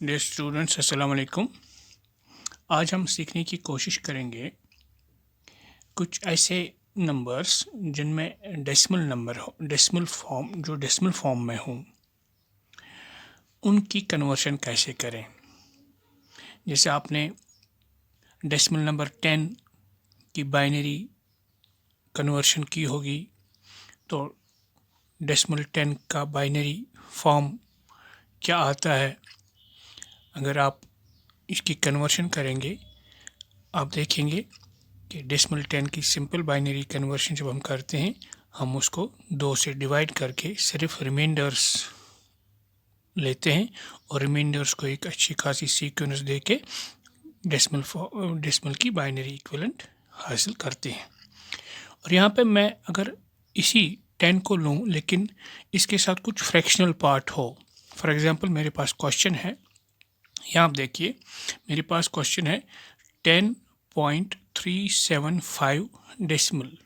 Dear students, अस्सलाम वालेकुम। आज हम सीखने की कोशिश करेंगे कुछ ऐसे नंबर्स जिनमें डेसिमल नंबर हो, डेसिमल फॉर्म में हों, उनकी कन्वर्शन कैसे करें। जैसे आपने डेसिमल नंबर 10 की बाइनरी कन्वर्शन की होगी, तो डेसिमल 10 का बाइनरी फॉर्म क्या आता है। अगर आप इसकी कन्वर्शन करेंगे, आप देखेंगे कि डेसिमल 10 की सिंपल बाइनरी कन्वर्शन जब हम करते हैं, हम उसको 2 से डिवाइड करके सिर्फ रिमाइंडर्स लेते हैं और रिमाइंडर्स को एक अच्छी खासी सीक्वेंस दे के डेसिमल की बाइनरी इक्विवेलेंट हासिल करते हैं। और यहाँ पे मैं अगर इसी 10 को लूँ लेकिन इसके साथ कुछ फ्रैक्शनल पार्ट हो, फॉर एग्जांपल मेरे पास क्वेश्चन है, यहाँ आप देखिए मेरे पास क्वेश्चन है 10.375 डेसिमल,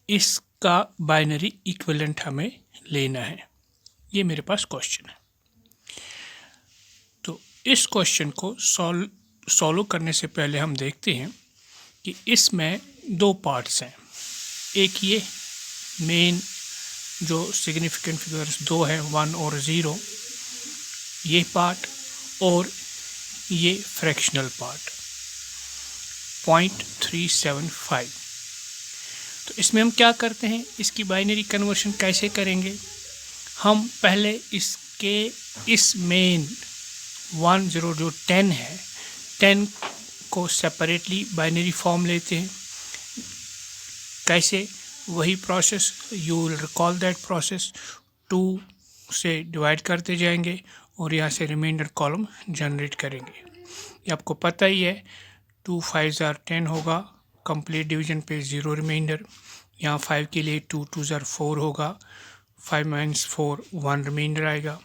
इसका बाइनरी इक्विवेलेंट हमें लेना है। ये मेरे पास क्वेश्चन है। तो इस क्वेश्चन को सॉल्व करने से पहले हम देखते हैं कि इसमें 2 पार्ट्स हैं। एक ये मेन जो सिग्निफिकेंट फिगर्स 2 हैं, 1 और 0, ये पार्ट, और ये फ्रैक्शनल पार्ट 0.375। तो इसमें हम क्या करते हैं, इसकी बाइनरी कन्वर्शन कैसे करेंगे। हम पहले इसके इस मेन 10 जो 10 है, 10 को सेपरेटली बाइनरी फॉर्म लेते हैं। कैसे, वही process, you will recall that process. 2 से डिवाइड करते जाएंगे और यहाँ से रिमाइंडर कॉलम जनरेट करेंगे। ये आपको पता ही है, 2 5 10 होगा, कंप्लीट डिवीजन पे 0 रिमाइंडर। यहाँ 5 के लिए 2 2 4 होगा, 5 - 4 1 रिमाइंडर आएगा।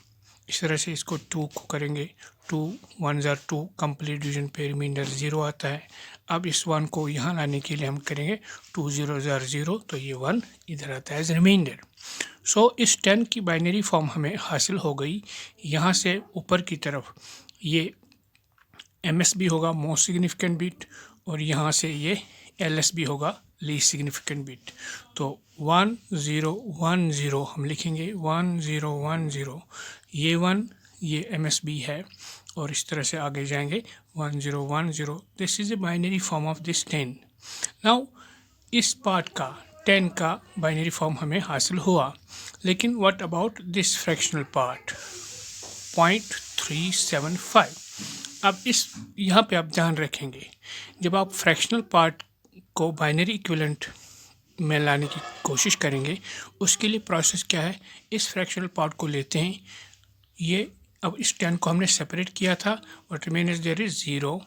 इस तरह से इसको 2 को करेंगे, 2 1 2, कंप्लीट डिवीजन पे रिमाइंडर 0 आता है। अब इस 1 को यहाँ लाने के लिए हम करेंगे 2 0 0, तो ये 1 इधर आता है एज रिमाइंडर। सो इस 10 की बाइनरी फॉर्म हमें हासिल हो गई। यहाँ से ऊपर की तरफ ये MSB होगा, मोस्ट सिग्निफिकेंट बिट, और यहाँ से ये LSB होगा, लीस्ट सिग्निफिकेंट बिट। तो 1 0 1 0 हम लिखेंगे, 1 0 1 0, ये 1 ये MSB है, और इस तरह से आगे जाएंगे 1 0 1 0। This is a binary form of this 10। Now इस पार्ट का 10 का बाइनरी फॉर्म हमें हासिल हुआ, लेकिन what about this fractional part 0.375। अब इस यहाँ पे आप ध्यान रखेंगे, जब आप फ्रैक्शनल पार्ट को बाइनरी इक्विवेलेंट में लाने की कोशिश करेंगे, उसके लिए प्रोसेस क्या है। इस फ्रैक्शनल पार्ट को लेते हैं, ये अब इस 10 को हमने सेपरेट किया था, और रिमेन्स देयर इज 0,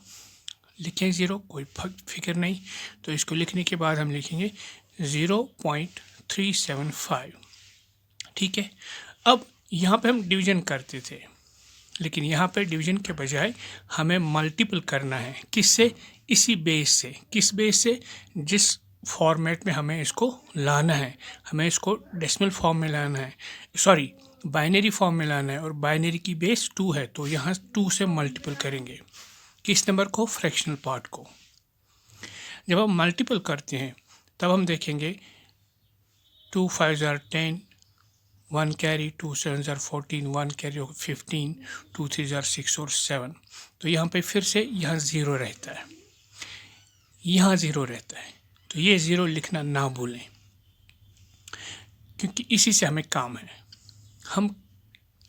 लिखें 0, कोई फिक्र नहीं। तो इसको लिखने के बाद हम लिखेंगे 0.375, ठीक है। अब यहाँ पे हम डिवीजन करते थे, लेकिन यहाँ पर डिवीजन के बजाय हमें मल्टीपल करना है। किससे, इसी बेस से। किस बेस से, जिस फॉर्मेट में हमें इसको लाना है, हमें इसको डेसिमल फॉर्म में लाना है, सॉरी बाइनरी फॉर्म में लाना है, और बाइनरी की बेस 2 है, तो यहाँ 2 से मल्टीपल करेंगे किस नंबर को, फ्रैक्शनल पार्ट को। जब हम मल्टीपल करते हैं तब हम देखेंगे 2 5 10, 1 कैरी, 2 7 14, 1 कैरी 15, 2 3 6 और 7। तो यहाँ पे फिर से यहाँ 0 रहता है, यहाँ 0 रहता है, तो ये 0 लिखना ना भूलें, क्योंकि इसी से हमें काम है। हम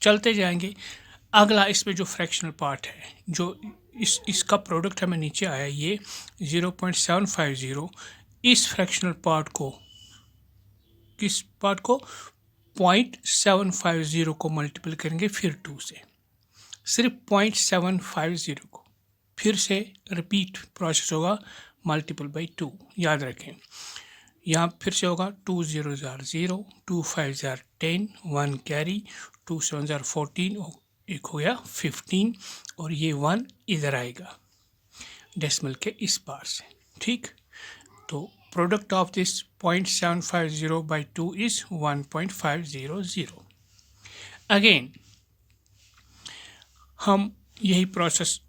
चलते जाएंगे। अगला इसमें जो फ्रैक्शनल पार्ट है, जो इसका प्रोडक्ट हमें नीचे आया, ये 0.750, इस फ्रैक्शनल पार्ट को, किस पार्ट को, 0.750 को मल्टीपल करेंगे फिर 2 से, सिर्फ 0.750 को, फिर से रिपीट प्रोसेस होगा, मल्टीपल बाई 2, याद रखें। यहाँ फिर से होगा 2 0 0, 2 5 10, 1 कैरी, 2 7 14, एक हो गया 15, और ये 1 इधर आएगा डेसिमल के इस पार से, ठीक। तो product of this 0.750 by 2 is 1.500। Again हम यही प्रोसेस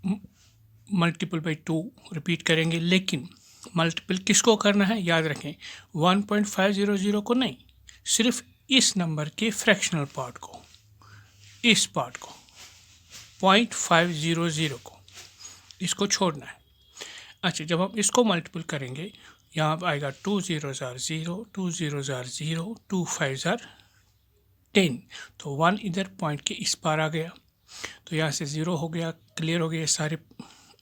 मल्टीपल बाई 2 रिपीट करेंगे, लेकिन मल्टीपल किसको करना है याद रखें, 1.500 को नहीं, सिर्फ इस नंबर के फ्रैक्शनल पार्ट को, इस पार्ट को 0.500 को, इसको छोड़ना है। अच्छा, जब हम इसको मल्टीपल करेंगे यहाँ पर आएगा 2 zeros are 0, 2 zeros are 0, 2 5s are 10, तो 1 इधर पॉइंट के इस पार आ गया, तो यहाँ से 0 हो गया, क्लियर हो गए सारे,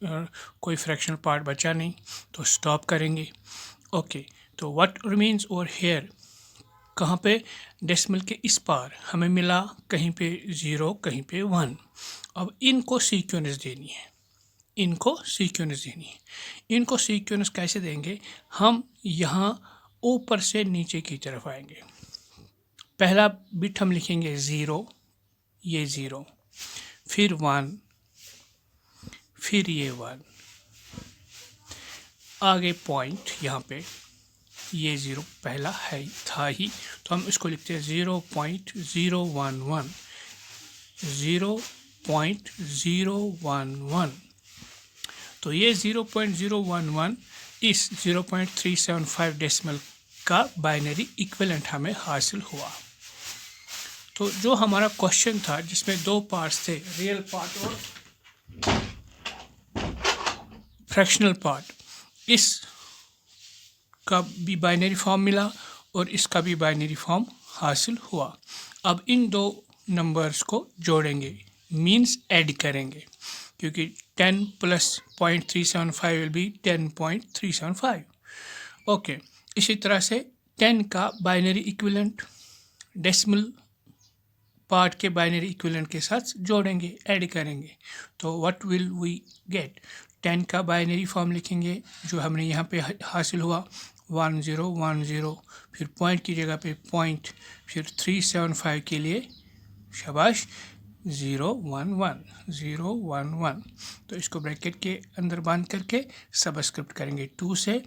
कोई फ्रैक्शनल पार्ट बचा नहीं, तो स्टॉप करेंगे। ओके, तो व्हाट रिमेन्स ओवर हेयर, कहाँ पे, डेसिमल के इस पार हमें मिला कहीं पे 0 कहीं पे 1। अब इनको सीक्वेंस देनी है, इनको सीक्वेंस देनी है। इनको सीक्वेंस कैसे देंगे, हम यहाँ ऊपर से नीचे की तरफ आएंगे। पहला बिट हम लिखेंगे 0, ये 0, फिर 1, फिर ये 1, आगे पॉइंट यहाँ पे ये 0 पहला है था ही, तो हम इसको लिखते हैं 0.011, 0.011। तो ये 0.011 इस 0.375 डेसिमल का बाइनरी इक्विवेलेंट हमें हासिल हुआ। तो जो हमारा क्वेश्चन था जिसमें दो पार्ट्स थे, रियल पार्ट और फ्रैक्शनल पार्ट, इस का भी बाइनरी फॉर्म मिला और इसका भी बाइनरी फॉर्म हासिल हुआ। अब इन दो नंबर्स को जोड़ेंगे, मीन्स ऐड करेंगे, क्योंकि 10 प्लस 0.375 विल बी 10.375। ओके, इसी तरह से 10 का बाइनरी इक्विवेलेंट डेसिमल पार्ट के बाइनरी इक्विवेलेंट के साथ जोड़ेंगे, ऐड करेंगे, तो व्हाट विल वी गेट, 10 का बाइनरी फॉर्म लिखेंगे जो हमने यहाँ पे हासिल हुआ 1010, फिर पॉइंट की जगह पे पॉइंट, फिर 375 के लिए शाबाश 011, तो इसको ब्रैकेट के अंदर बांध करके सबस्क्रिप्ट करेंगे 2 से।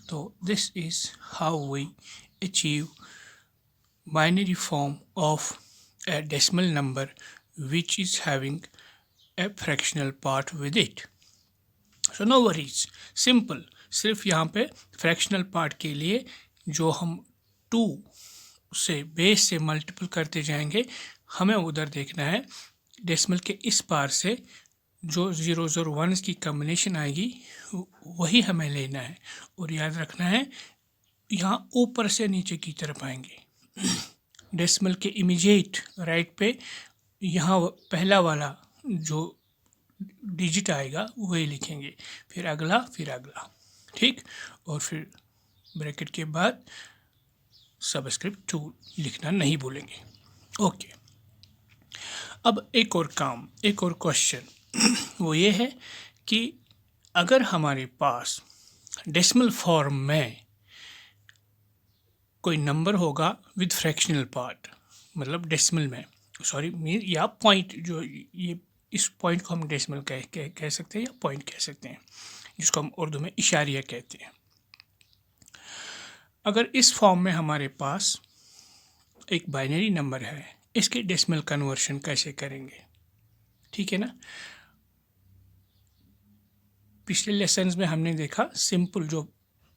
तो this is how we achieve binary form of a decimal number which is having a fractional part with it. So no worries, simple, सिर्फ यहाँ पे फ्रैक्शनल पार्ट के लिए जो हम 2 से बेस से मल्टीपल करते जाएंगे, हमें उधर देखना है डेसिमल के इस पार से जो 0s और 1s की कॉम्बिनेशन आएगी वही हमें लेना है, और याद रखना है यहाँ ऊपर से नीचे की तरफ आएंगे, डेसिमल के इमीडिएट राइट पे यहाँ पहला वाला जो डिजिट आएगा वही लिखेंगे, फिर अगला, फिर अगला, ठीक, और फिर ब्रैकेट के बाद सबस्क्रिप्ट 2 लिखना नहीं भूलेंगे। ओके, अब एक और काम, एक और क्वेश्चन वो ये है कि अगर हमारे पास डेसिमल फॉर्म में कोई नंबर होगा विद फ्रैक्शनल पार्ट, मतलब डेसिमल में, सॉरी या पॉइंट, जो ये इस पॉइंट को हम डेसिमल कह सकते हैं या पॉइंट कह सकते हैं, जिसको हम उर्दू में इशारिया कहते हैं। अगर इस फॉर्म में हमारे पास एक बाइनरी नंबर है, इसके डेसिमल कन्वर्शन कैसे करेंगे, ठीक है ना। पिछले लेसन्स में हमने देखा सिंपल जो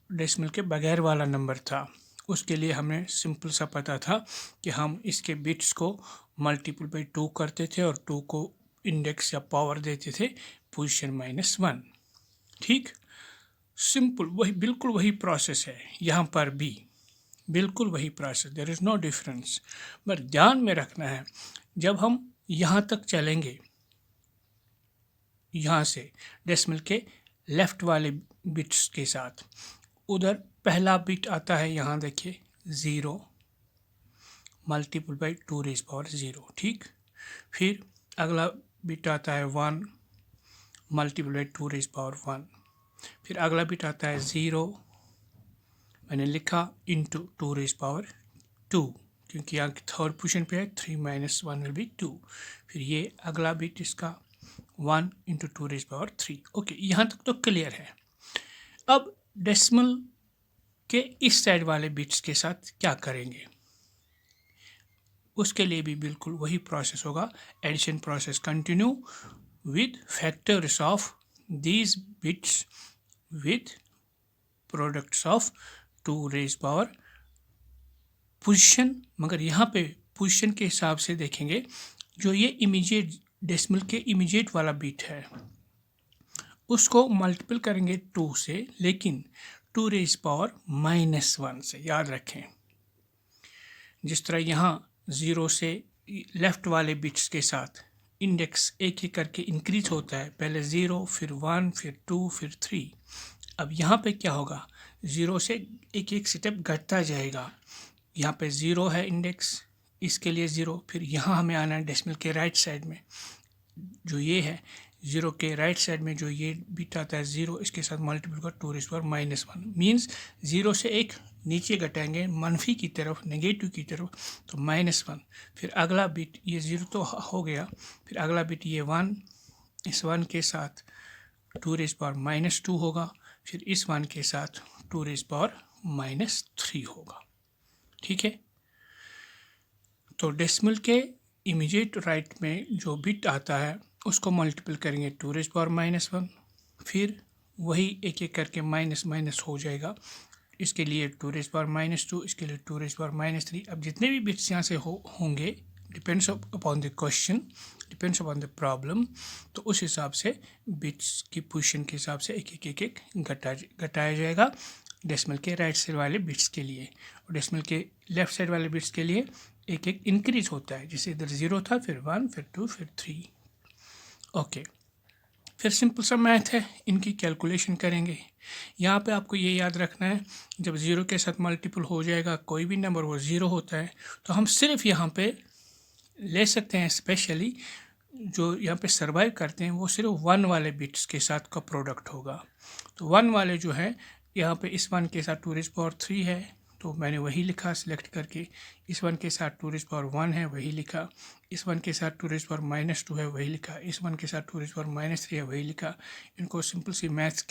डेसिमल के बगैर वाला नंबर था, उसके लिए हमें सिंपल सा पता था कि हम इसके बिट्स को मल्टीपल बाई 2 करते थे और 2 को इंडेक्स या पावर देते थे पोजीशन -1, ठीक, सिंपल, वही बिल्कुल वही प्रोसेस है यहाँ पर भी, बिल्कुल वही process, there is no difference. But ध्यान में रखना है जब हम यहाँ तक चलेंगे, यहाँ से डेसिमल के लेफ़्ट वाले बिट्स के साथ, उधर पहला बिट आता है, यहाँ देखिए 0 मल्टीपल बाई 2 रेज़ पावर 0, ठीक, फिर अगला बिट आता है 1 मल्टीपल बाई 2 रेज़ पावर 1, फिर अगला बिट आता है 0, मैंने लिखा इंटू 2 रेज़ पावर 2, क्योंकि यहाँ थर्ड पोजीशन पे है, 3 - 1 विल बी 2, फिर ये अगला बिट इसका 1 इंटू 2 रेज़ पावर 3। ओके, यहाँ तक तो क्लियर है। अब डेसिमल के इस साइड वाले बिट्स के साथ क्या करेंगे, उसके लिए भी बिल्कुल वही प्रोसेस होगा, addition process continue with factors of these bits with products of 2 raise power position. मगर यहाँ पे पोजीशन के हिसाब से देखेंगे, जो ये इमीडिएट डेसिमल के इमीडिएट वाला बिट है उसको मल्टीपल करेंगे 2 से, लेकिन 2 रेज पावर -1 से। याद रखें, जिस तरह यहाँ 0 से लेफ्ट वाले बिट्स के साथ इंडेक्स एक एक करके इंक्रीज होता है, पहले 0 फिर 1 फिर 2 फिर 3। अब यहाँ पे क्या होगा, 0 से एक एक स्टेप घटता जाएगा। यहाँ पे 0 है इंडेक्स, इसके लिए 0, फिर यहाँ हमें आना है डेसिमल के राइट साइड में, जो ये है 0 के राइट साइड में जो ये बिट आता है 0, इसके साथ मल्टीपल का 2 रेज़ पावर -1 मीन्स 0 से एक नीचे घटाएंगे मनफी की तरफ, नेगेटिव की तरफ, तो -1। फिर अगला बिट ये 0 तो हो गया, फिर अगला बिट ये 1, इस 1 के साथ 2 रेज़ पावर -2 होगा, फिर इस 1 के साथ 2 रेज़ पावर -3 होगा। ठीक है, तो डेसिमल के इमीडिएट राइट में जो बिट आता है उसको मल्टीपल करेंगे 2 रेज़ पावर -1, फिर वही एक एक करके माइनस माइनस हो जाएगा। इसके लिए 2 रेज़ पावर -2, इसके लिए 2 रेज़ पावर -3। अब जितने भी बिट्स यहाँ से होंगे, depends upon the question, depends upon the problem, तो उस हिसाब से बिट्स की पोजीशन के हिसाब से एक एक घटाया जाएगा डेसिमल के राइट साइड वाले बिट्स के लिए, और डेसिमल के लेफ्ट साइड वाले बिट्स के लिए एक एक इंक्रीज होता है। जैसे इधर 0 था, फिर 1, फिर 2, फिर 3। ओके, फिर सिंपल सा मैथ है, इनकी कैलकुलेशन करेंगे। यहाँ पे आपको ये याद रखना है, जब 0 के साथ मल्टीपल हो जाएगा कोई भी नंबर वो 0 होता है, तो हम सिर्फ यहाँ पे ले सकते हैं स्पेशली जो यहाँ पे सर्वाइव करते हैं वो सिर्फ 1 वाले बिट्स के साथ का प्रोडक्ट होगा। तो 1 वाले जो है यहाँ पे इस 1 के साथ 2 रेज़ पावर 3 है, तो मैंने वही लिखा सिलेक्ट करके। इस 1 के साथ 2 रेज़ पावर 1 है, वही लिखा। इस 1 के साथ 2 रेज़ पावर -2 है, वही लिखा। इस 1 के साथ 2 रेज़ पावर -3 है, वही लिखा। इनको सिंपल सी मैथ्स